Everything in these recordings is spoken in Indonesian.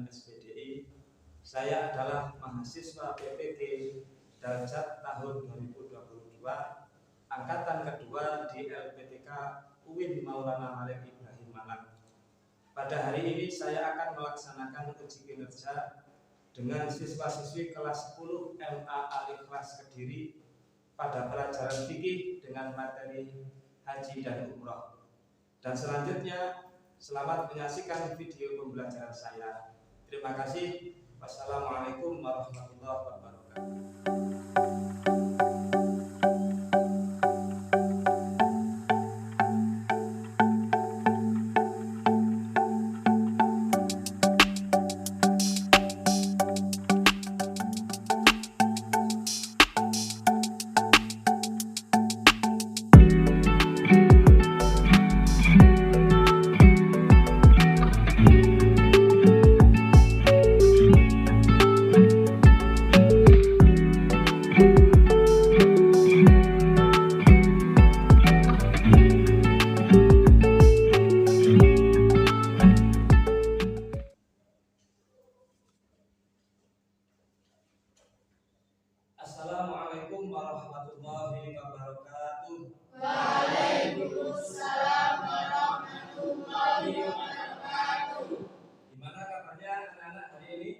Pimpinan SPDI. Saya adalah mahasiswa PPG Darjat tahun 2022, angkatan kedua di LPTK UIN Maulana Malik Ibrahim Malang. Pada hari ini saya akan melaksanakan uji kinerja dengan siswa-siswi kelas 10 MA Al-Ikhlas Kediri pada pelajaran fikih dengan materi haji dan umroh. Dan selanjutnya, selamat menyaksikan video pembelajaran saya. Terima kasih. Wassalamualaikum warahmatullahi wabarakatuh. Assalamualaikum warahmatullahi wabarakatuh. Waalaikumsalam warahmatullahi wabarakatuh. Gimana kabarnya anak-anak hari ini?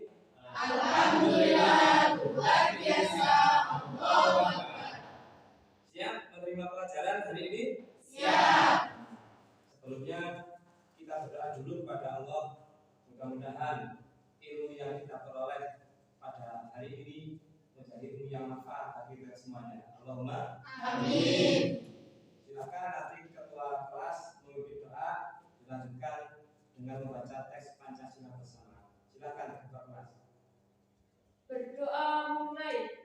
Alhamdulillah, luar biasa. Allahu Akbar. Siap menerima pelajaran hari ini? Siap. Sebelumnya kita berdoa dulu kepada Allah. Mudah-mudahan ilmu yang kita peroleh pada hari ini menjadi ilmu yang manfaat bagi kita semuanya. Allahumma Amin. silakan nanti ketua kelas memimpin doa, dilanjutkan dengan membaca teks Pancasila bersama. Silakan ketua kelas. Berdoa mulai.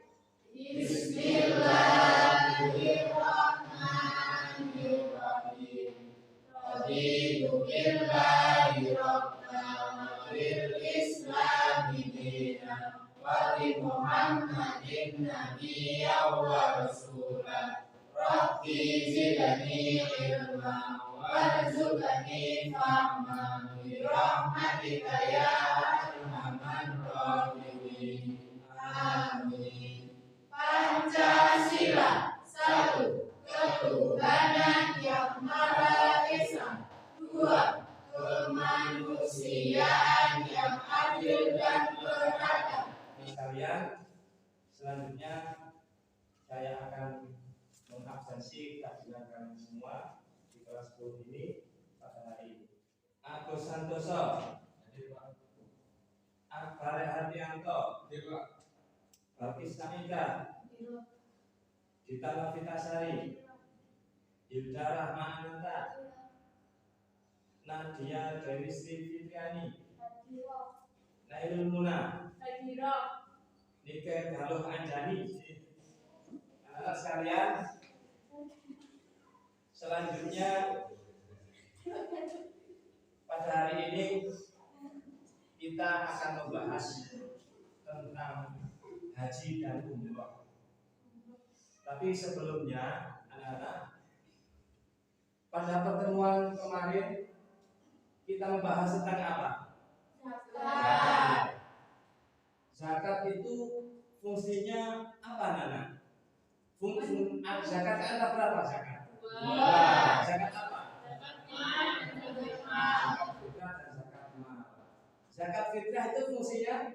Bismillahirrahmanirrahim. Raditu billahi rabban wa bil islami dinan wa bi Muhammadin nabiyyan wa rasulan. Rabbi zidni ilma warzuqni fahman bi rahmatika ya arhamar rahimin. Amin. Pancasila, satu, ketuhanan yang Maha Esa. Dua, kemanusiaan yang adil dan beradab. Sekalian, selanjutnya saya akan mengabsensi kehadiran kalian semua di kelas 10 ini pada hari ini. Agus Santoso, Akbar Hardianto, Balkis Samika, Dita Novitasari, Hilda Rahmananta, Nadia Dewisti Fitriani, Nailul Muna, Nike Galuh Anjani. Anak sekalian, selanjutnya pada hari ini kita akan membahas tentang haji dan umroh. Tapi sebelumnya, anak-anak, pada pertemuan kemarin kita membahas tentang apa? Zakat. Zakat itu fungsinya apa, Nana? Zakat ada berapa zakat? Zakat apa? Zakat fitrah dan zakat mal. Zakat fitrah itu fungsinya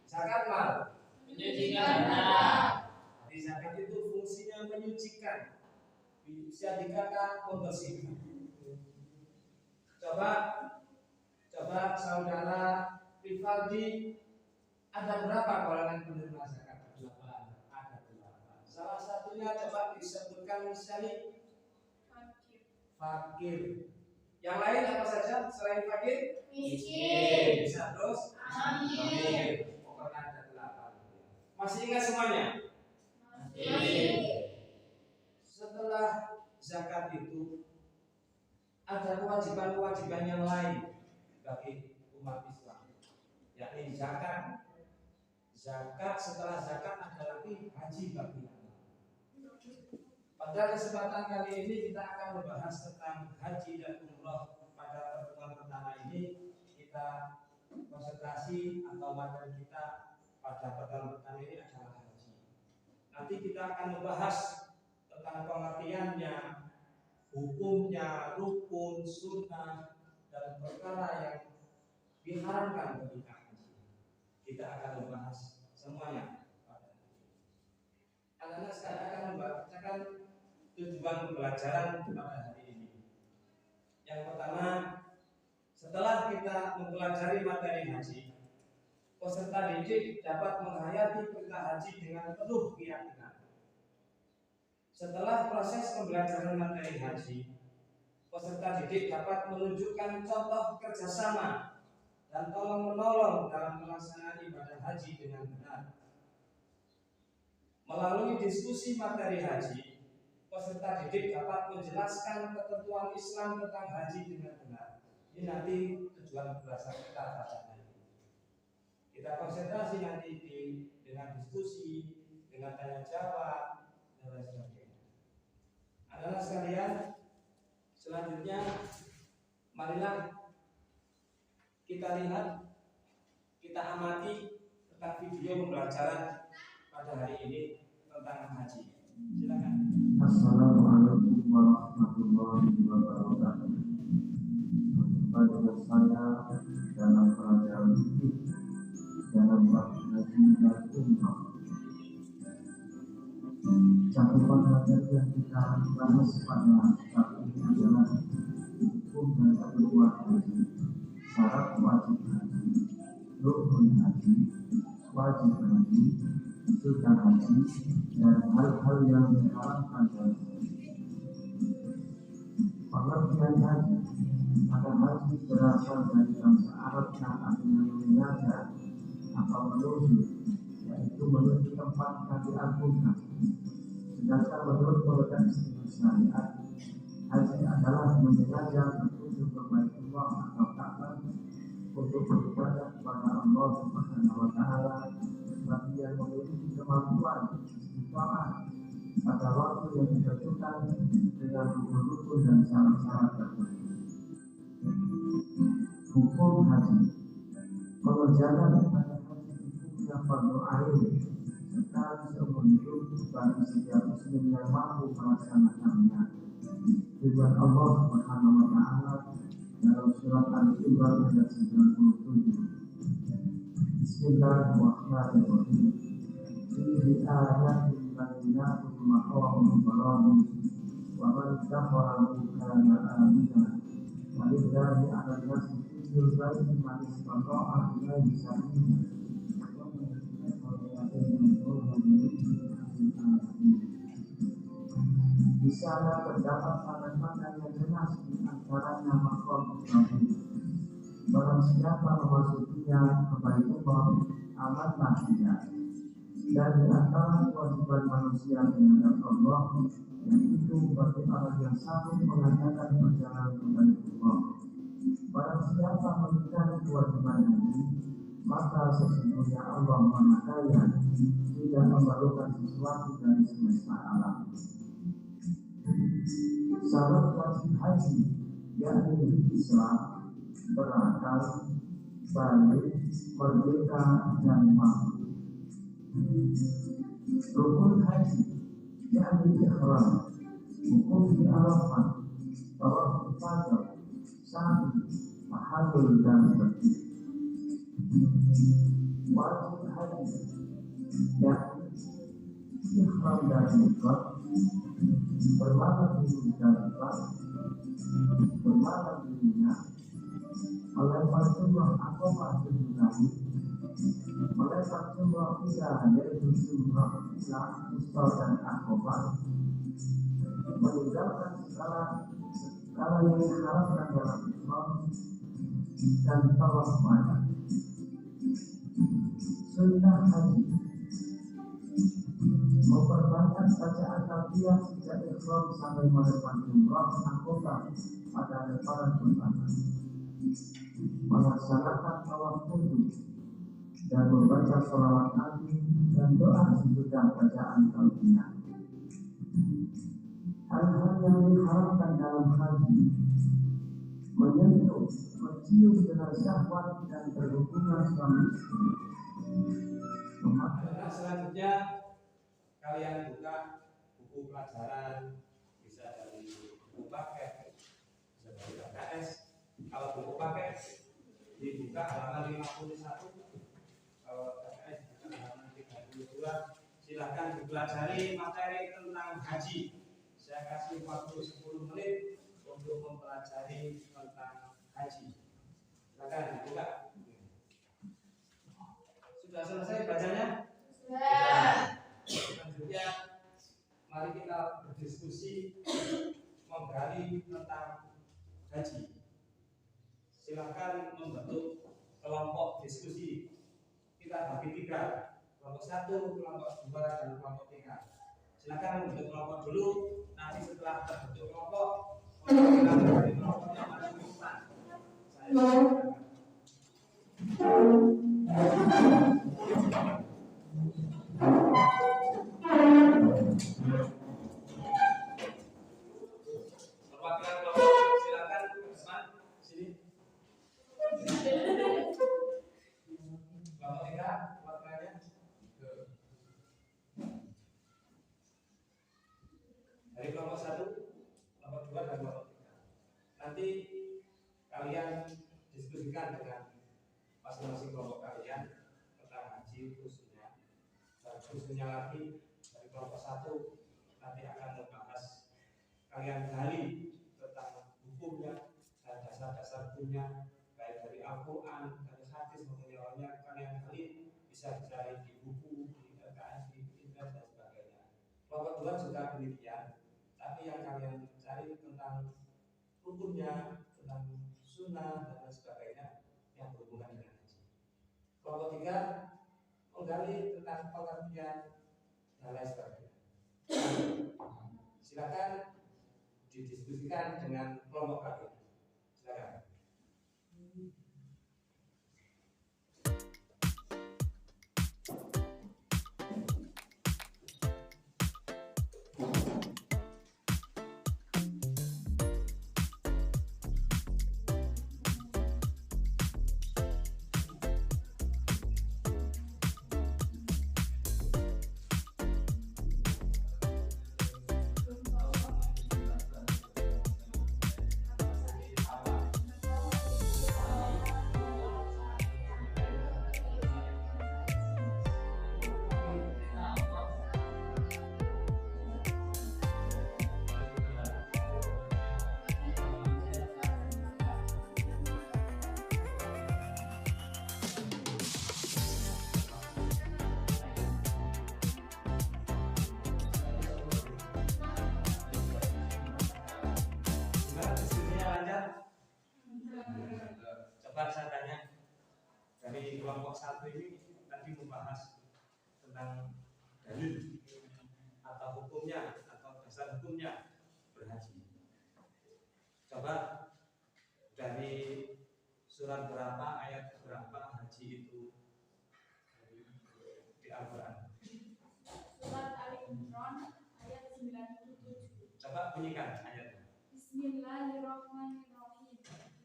zakat mal menyucikan. Jadi zakat itu fungsinya menyucikan, bisa dikata membersihkan. Coba saudara Rivaldi, ada berapa golongan penerima zakat? 8. Ada 8. Salah satunya coba disebutkan misalnya fakir. Yang lain apa saja selain fakir? Miskin. Bisa terus? Amin. Pokoknya ada 8. Masih ingat semuanya? Masih. Setelah zakat itu ada kewajiban-kewajiban yang lain bagi umat Islam, yakni zakat. Zakat, setelah zakat ada lagi haji bagi Allah. Pada kesempatan kali ini kita akan membahas tentang haji dan umroh. Pada pertemuan pertama ini konsentrasi atau materi kita pada pertemuan ini adalah haji. Nanti kita akan membahas tentang pengertiannya, hukumnya, rukun, sunnah, dan perkara yang diharamkan ketika haji. Kita akan membahas semuanya pada hari ini. Anak-anak sekarang akan membacakan tujuan pembelajaran pada hari ini. Yang pertama, setelah kita mempelajari materi haji, peserta didik dapat menghayati perintah haji dengan penuh keyakinan. Setelah proses pembelajaran materi haji, peserta didik dapat menunjukkan contoh kerjasama dan tolong-menolong dalam pelaksanaan ibadah haji dengan benar. Melalui diskusi materi haji, peserta didik dapat menjelaskan ketentuan Islam tentang haji dengan benar. Ini nanti tujuan belajar kita pada hari ini. Kita konsentrasi nanti dengan diskusi, dengan tanya jawab, dan lain sebagainya. Anak-anak sekalian, selanjutnya marilah kita lihat, kita amati tentang video pembelajaran pada hari ini tentang haji. Silakan. Assalamualaikum warahmatullahi wabarakatuh. Pada saya dalam pelajaran hidup dalam bab haji dan umrah. Cakupan materi yang kita bahas pada saat ini adalah hukum dan ketentuan haji, syarat wajib haji, rukun haji, wajib haji, sunnah haji, dan hal-hal yang diharamkan dalam haji. Pengertian haji, kata haji berasal dari bahasa Arab yang artinya mengajar atau menuju, yaitu menuju tempat yang diagungkan. Sedangkan menurut pengertian istilah syariat, haji adalah menjelajah menuju ke Baitullah atau Ka'bah untuk beribadah kepada Allah Subhanahu wa Ta'ala, bagi yang memiliki kemampuan istiqamah pada waktu yang ditentukan dengan rukun-rukun dan syarat-syarat tertentu. Hukum haji, mengerjakan ibadah haji hukumnya fardu ain sekali seumur hidup bagi setiap muslim yang mampu melaksanakannya. Firman Allah Subhanahu wa Ta'ala dalam surat Al-Imran ayat 97. Bismillahirrahmanirrahim. Fihi ayatin bayyinatin maqamu Ibrahim wa man kafara kana amina. Walillahi 'alan nasi hijjul baiti man istata'a ilaihi sabila. Di sana terdapat tanda-tanda yang jelas di antaranya maqam Ibrahim. Barang siapa memasukinya ke Baitullah, amanlah dia. Dan di antara kewajiban manusia terhadap Allah, yaitu bagi orang yang sanggup mengadakan perjalanan ke Baitullah. Barang siapa mengingkari kewajiban ini, maka sesungguhnya Allah Maha Kaya, tidak memerlukan sesuatu dari semesta alam. Syarat wajib haji, yakni Islam, berakal, balik, merdeka, dan mampu. Rukun haji, yakni ihram, hukum di Arafah, tawaf ifadah, sa'i, tahallul, dan tertib. Wajib haji, yakni ihram dan mikot, bermalam di Muzdalifah, bermalam di Mina, melempar jumrah Aqabah di Ibrahim, melempar jumrah Ida yaitu jumrah Ila, Isra dan Aqabah, meninggalkan segala yang diharamkan dalam ihram dan tawaf wada. Sunnah haji, memperbanyak bacaan talbiyah sejak ihram sampai melempar jumrah Aqabah pada lemparan pertama, melaksanakan tawaf wudhu dan membaca sholawat Nabi dan doa sesudah bacaan talbiyah. Hal-hal yang diharamkan dalam haji, menyentuh, mencium dengan syahwat dan berhubungan suami istri. Nah, selanjutnya kalian buka buku pelajaran, bisa dari buku paket, bisa dari KKS. Kalau buku paket dibuka halaman 51, kalau KKS buka halaman 32. Silakan dipelajari materi tentang haji. Saya kasih waktu 10 menit untuk mempelajari tentang haji. Silakan dibuka. Sudah selesai bacanya? Sudah. Selanjutnya mari kita berdiskusi menggali tentang haji. Silakan membentuk kelompok diskusi. Kita bagi 3, kelompok 1, kelompok 2, dan kelompok 3. Silakan membentuk kelompok dulu. Nanti setelah terbentuk kelompok, kita dari kelompoknya masing-masing. Perwakilan kelompok silakan Usman sini. Kelompok 3 perwakilannya. Dari kelompok 1, kelompok 2, dan kelompok 3. Nanti kalian diskusikan dengan masing-masing kelompok kalian tentang haji khususnya. Dan khususnya lagi dari kelompok 1 nanti akan membahas, kalian gali tentang hukumnya dan dasar-dasar hukumnya, baik dari Al-Quran, dari hadis maupun yang lainnya. Kalian gali, bisa dicari di buku, di LKS, di internet, dan sebagainya. Kelompok 2 juga demikian, tapi yang kalian cari tentang hukumnya, tentang sunnah dan sebagainya yang berhubungan dengan haji. Kelompok 3 menggali tentang pengertian dan lain sebagainya. Silakan didiskusikan dengan kelompok kalian. Silakan. Coba saya tanya, dari kelompok 1 ini tadi membahas tentang dalil atau hukumnya atau dasar hukumnya berhaji. Coba dari surat berapa, ayat berapa haji itu di Al-Quran? Surat Al-Imran ayat 97. Coba bunyikan ayatnya. Bismillahirrahmanirrahim.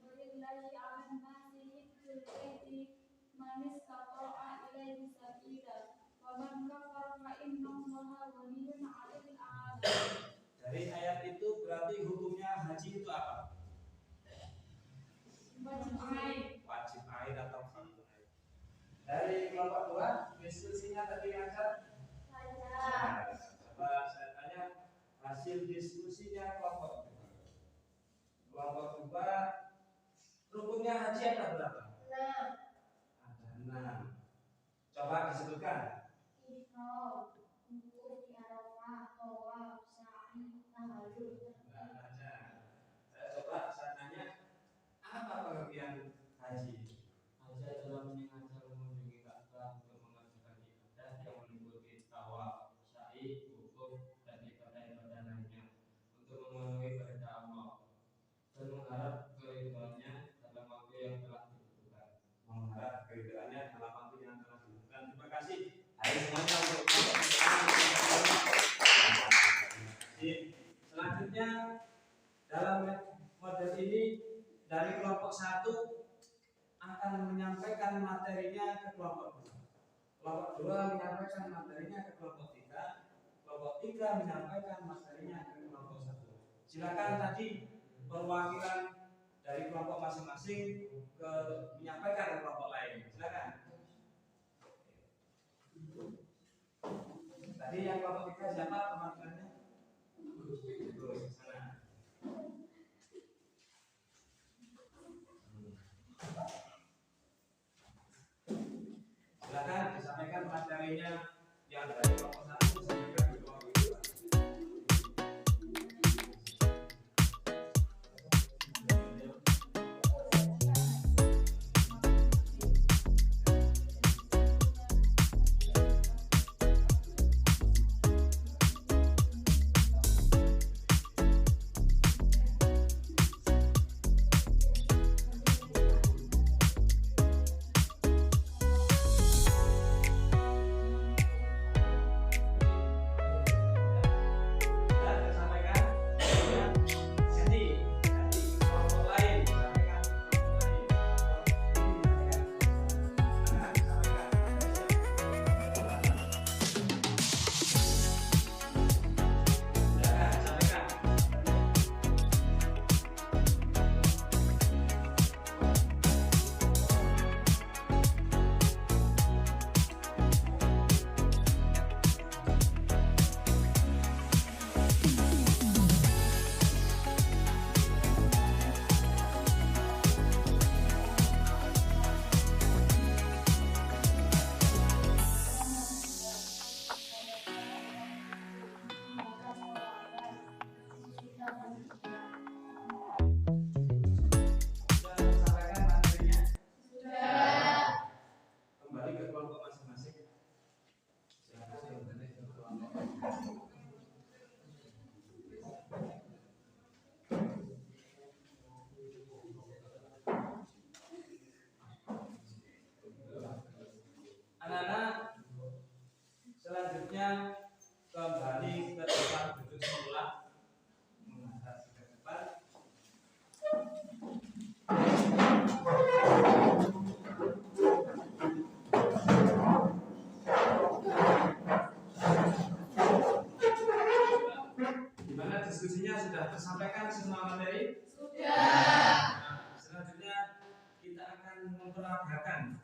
Walillahi 'alan nasi hijjul baiti man istata'a ilaihi sabila wa man kafara fa innallaha ghaniyyun 'anil 'alamin. Dari ayat itu berarti hukumnya haji itu apa? Wajib air atau fardu air. Dari kelompok 2 diskusinya tadi ngajak saya. Coba saya tanya hasil diskusinya kelompok 2. Kelompok 2 rukunnya haji ada berapa? 6. Ada 6. Coba disebutkan. Ihram, wukuf di Arafah, tawaf, sa'i, tahallul. Saya tanya, apa pengertian haji? Haji adalah menyengaja mengunjungi Ka'bah untuk mengerjakan ibadah yang meliputi tawaf, sa'i, wukuf, dan ibadah-ibadah lainnya untuk memenuhi kehendak Allah dan mengharap keridhaannya dalam waktu yang telah ditentukan. Terima kasih. Ayo semuanya untuk selanjutnya dalam model ini dari kelompok 1 akan menyampaikan materinya ke kelompok 2. Kelompok 2 menyampaikan materinya ke kelompok 3. Kelompok 3 menyampaikan materinya ke kelompok 1. Silakan tadi perwakilan dari kelompok masing-masing menyampaikan ke kelompok lain. Silakan. Tadi yang kelompok 3 siapa perwakilannya? Gus, sana. Silakan disampaikan materinya yang dari kelompok 1 sampaikan ke kelompok 2. Anak-anak, selanjutnya kembali ke tempat duduk semula, menghadap ke depan. Gimana diskusinya, sudah tersampaikan semua materi? Sudah. Nah, selanjutnya kita akan memperagakan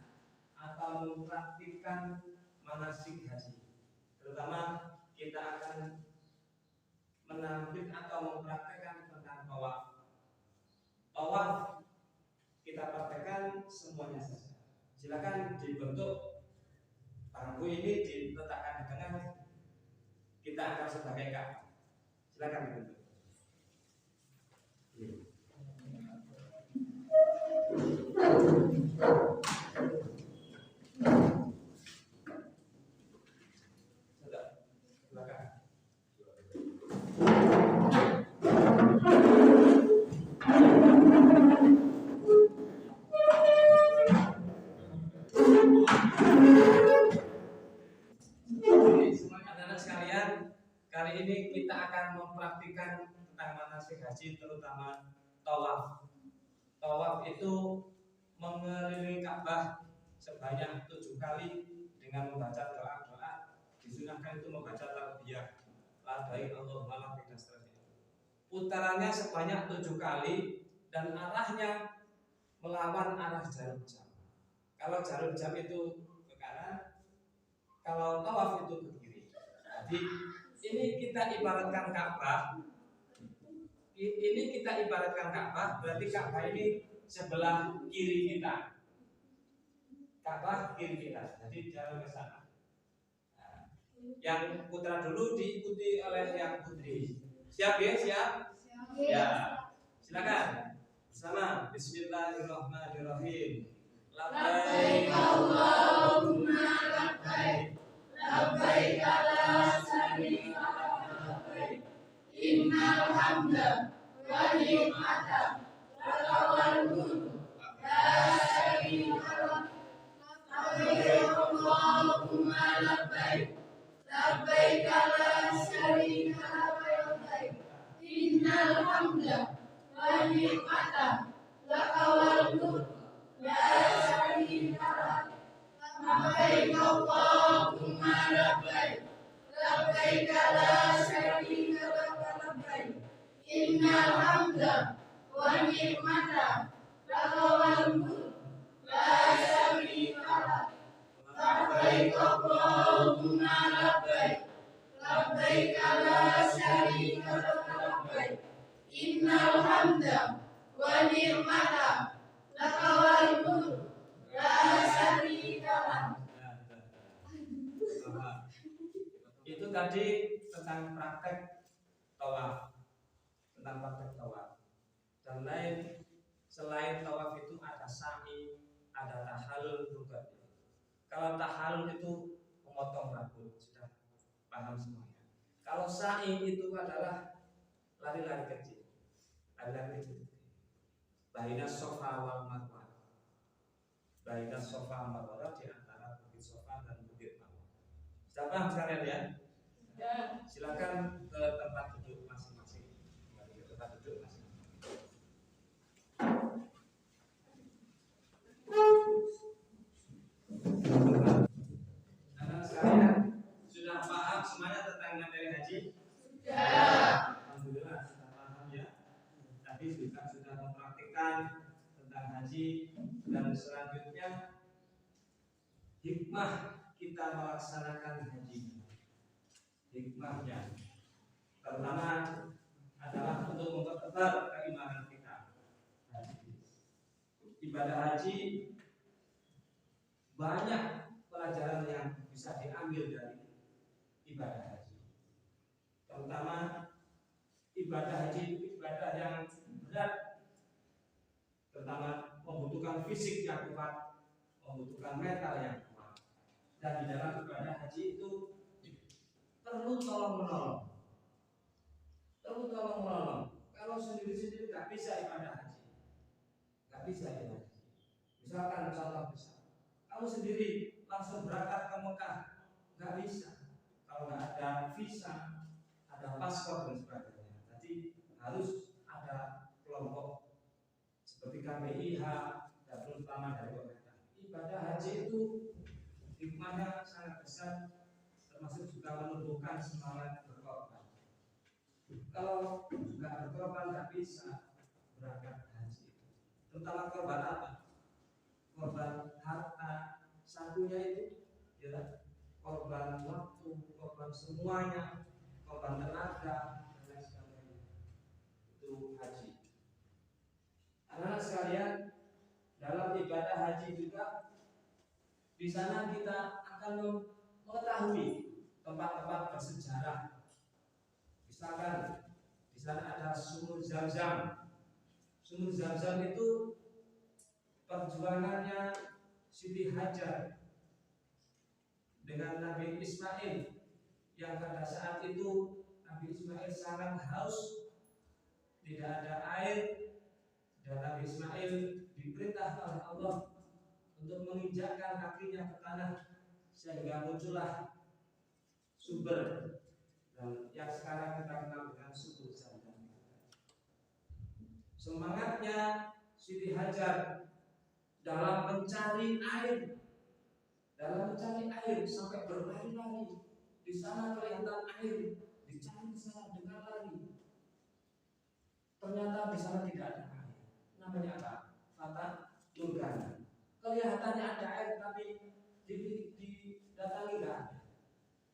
atau mempraktikkan manasik haji. Terutama kita akan menampilkan atau mempraktikkan tentang tawaf. Tawaf kita praktekkan semuanya saja. Silakan dibentuk bangku ini diletakkan di tengah. Kita akan sebagai Ka'bah. Silakan dibentuk. Kali ini kita akan mempraktikkan tentang manasik haji, terutama tawaf. Tawaf itu mengelilingi Ka'bah sebanyak 7 kali dengan membaca doa-doa. Disunahkan itu membaca talbiyah, labbaik Allahumma labbaik dan seterusnya. Putarannya sebanyak 7 kali dan arahnya melawan arah jarum jam. Kalau jarum jam itu ke kanan, kalau tawaf itu ke kiri. Jadi ini kita ibaratkan Ka'bah. Ini kita ibaratkan Ka'bah, berarti Ka'bah ini sebelah kiri kita. Ka'bah kiri kita. Jadi jalan ke sana. Nah, yang putra dulu diikuti oleh yang putri. Siap ya? Siap? Ya. Silakan. Bersama Bismillahirrahmanirrahim. Labbaik Allahumma labbaik. Labbaik la syarika lak labbaik. Innal hamda wa ni'mata laka wal mulku la syarika lak. Labbaik Allahumma labbaik. Labbaik la syarika lak labbaik. Innal hamda wa ni'mata laka والملك لا شريك له لبيك اللهم لبيك لبيك لا شريك لك لبيك إن الحمد والنعمة لك والملك لا شريك لك لبيك اللهم لبيك لبيك لا شريك لك لبيك إن الحمد والنعمة لك والملك لا شريك لك. Itu tadi tentang praktek tawaf, dan lain selain tawaf itu ada sa'i, ada tahallul juga. Kalau tahallul itu memotong rambut, sudah paham semuanya. Kalau sa'i itu adalah lari-lari kecil, baina Safa wal Marwah, baina Safa wal Marwah, di antara bukit Safa dan bukit Marwah. Sudah paham sekalian ya? Silakan ke tempat duduk masing-masing. Kembali ke tempat duduk masing-masing. Anak sekalian, sudah paham semuanya tentang materi haji? Sudah. Alhamdulillah sudah paham ya. Tadi juga sudah mempraktikkan tentang haji, dan selanjutnya hikmah kita melaksanakan haji. Hikmahnya pertama adalah untuk mempertebar keimanan kita. Ibadah haji banyak pelajaran yang bisa diambil dari ibadah haji. Terutama ibadah haji itu ibadah yang berat, terutama membutuhkan fisik yang kuat, membutuhkan mental yang kuat. Dan di dalam ibadah haji itu perlu tolong-menolong. Kalau sendiri-sendiri nggak bisa ibadah haji. Misalkan contoh besar, kamu sendiri langsung berangkat ke Mekah, nggak bisa. Kalau nggak ada visa, ada paspor dan sebagainya. Jadi harus ada kelompok seperti KPIH dan terutama dari pemerintah. Ibadah haji itu hikmahnya sangat besar, termasuk juga menumbuhkan semangat berkorban. Kalau nggak berkorban nggak bisa berangkat haji. Terutama korban apa? Korban harta, satunya itu ya, korban waktu, korban semuanya, korban tenaga dan lain sebagainya. Itu haji. Anak-anak sekalian, dalam ibadah haji juga di sana kita akan mengetahui tempat-tempat bersejarah. Misalkan di sana ada sumur Zam-Zam. Sumur Zam-Zam itu perjuangannya Siti Hajar dengan Nabi Ismail, yang pada saat itu Nabi Ismail sangat haus, tidak ada air, dan Nabi Ismail diperintah oleh Allah untuk menginjakkan kakinya ke tanah sehingga muncullah sumber, dan yang sekarang kita kenal dengan sumur Zam-Zam. Semangatnya Siti Hajar dalam mencari air, sampai berlari-lari. Di sana kelihatan air, dicari ke sana dengan lari. Ternyata di sana tidak ada air. Namanya apa? Fata Morgana. Kelihatannya ada air, tapi didatangi nggak ada.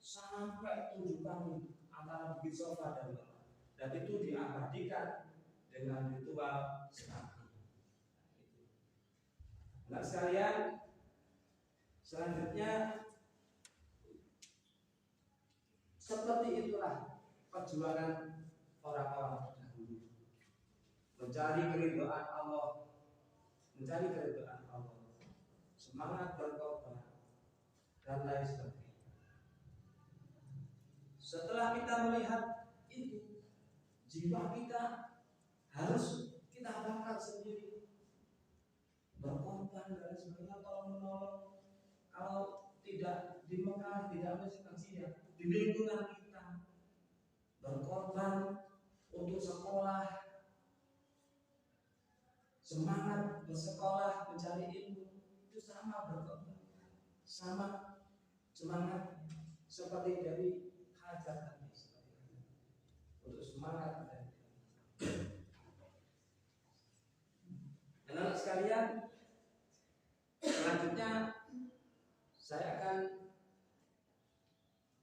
Sampai 7 kali antara Bukit Safa dan Marwah. Dan itu diabadikan dengan ritual sekali. Nah sekalian, selanjutnya seperti itulah perjuangan orang-orang terdahulu, mencari keridhaan Allah, semangat berkorban dan lain sebagainya. Setelah kita melihat itu, jiwa kita harus kita bakar sendiri, berkorban dan sebagainya, tolong-menolong. Kalau tidak di Mekah, tidak mesti di lingkungan kita, berkorban untuk sekolah semangat bersekolah, mencari ilmu itu sama sama semangat seperti dari Hajar tadi, untuk semangat. Anak-anak sekalian, selanjutnya saya akan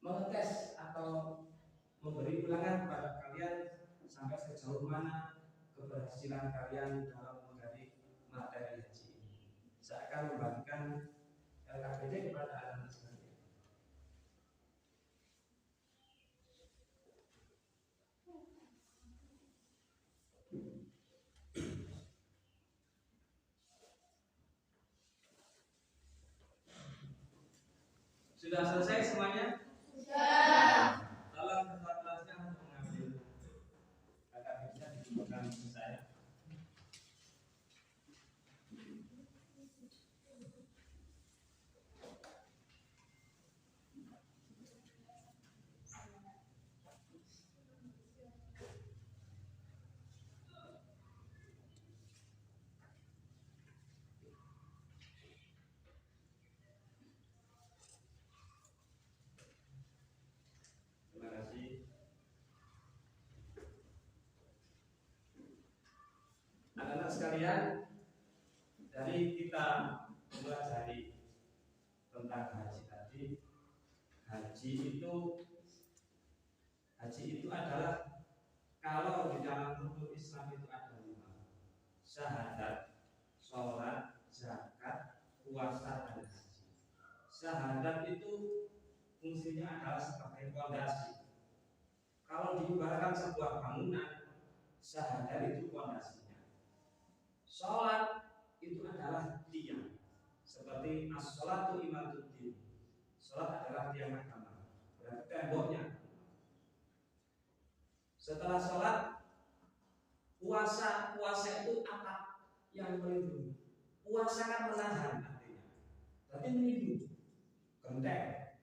mengetes atau memberi ulangan kepada kalian sampai sejauh mana keberhasilan kalian dalam menggali materi haji ini. Saya akan membagikan LKPD kepada anak-anak sekalian. Sudah selesai semuanya? Sudah. Tolong kelas-kelasnya untuk mengambil LKPD-nya dibutuhkan saya. Anak-anak sekalian, dari kita mempelajari tentang haji tadi, haji itu adalah, kalau di dalam rukun Islam itu ada 5: syahadat, sholat, zakat, puasa, dan haji. Syahadat itu fungsinya adalah sebagai fondasi. Kalau diibaratkan sebuah bangunan, syahadat itu fondasinya. Sholat itu adalah tiang, seperti as-sholatu imaduddin. Sholat adalah tiang agama, berarti temboknya. Setelah sholat, puasa itu atap yang melindungi. Puasa kan menahan artinya, berarti melindungi. Genteng,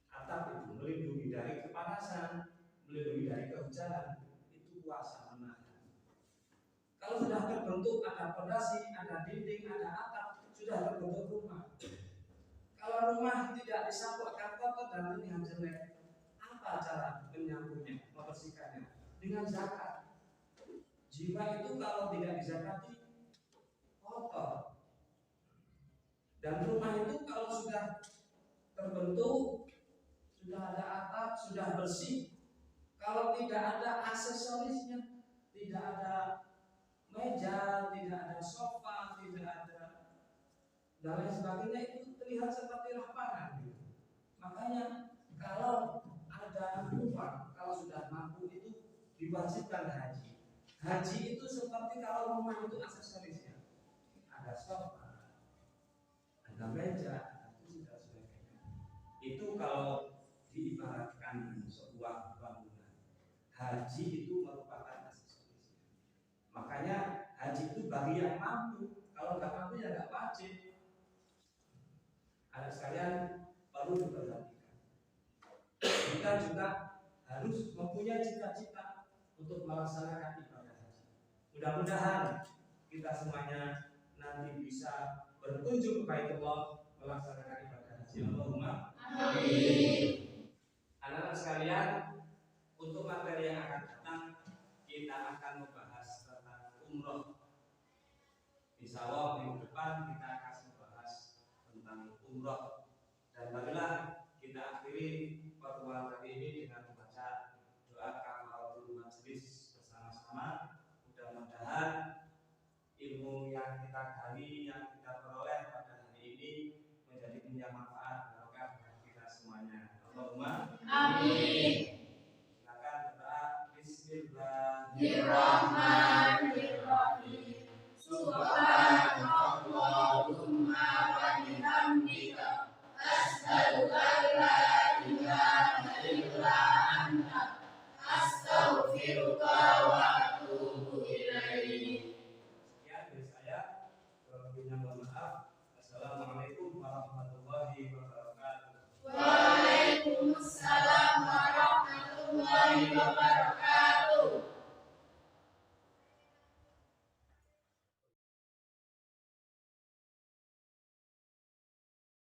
atap itu melindungi dari kepanasan, melindungi dari kehujanan. Itu puasa, menahan. Kalau sudah terbentuk, ada fondasi, ada dinding, ada atap, sudah terbentuk rumah. Kalau rumah tidak disapu akan kotor dan terlihat jelek, apa cara menyambungnya, membersihkannya? Dengan zakat. Jiwa itu kalau tidak dizakati kotor. Dan rumah itu kalau sudah terbentuk, sudah ada atap, sudah bersih, kalau tidak ada aksesorisnya, tidak ada meja, tidak ada sofa, tidak ada dan lain sebagainya, itu terlihat seperti lapangan. Makanya kalau ada rumah, kalau sudah mampu itu diwajibkan haji. Haji itu seperti kalau rumah itu aksesorisnya, ada sofa, ada meja, ada kursi dan sebagainya. Itu kalau diibaratkan sebuah bangunan. Haji itu merupakan aksesorisnya. Makanya haji itu bagi yang mampu. Kalau nggak mampu ya nggak wajib. Anak sekalian perlu diperhatikan. Kita juga harus mempunyai cita-cita untuk melaksanakan ibadah haji. Mudah-mudahan kita semuanya nanti bisa berkunjung ke Baitullah melaksanakan ibadah haji. Allahumma amin. Anak-anak sekalian, untuk materi yang akan datang kita akan membahas tentang umroh. Insya Allah minggu depan kita akan membahas tentang umroh, dan barulah kita akhiri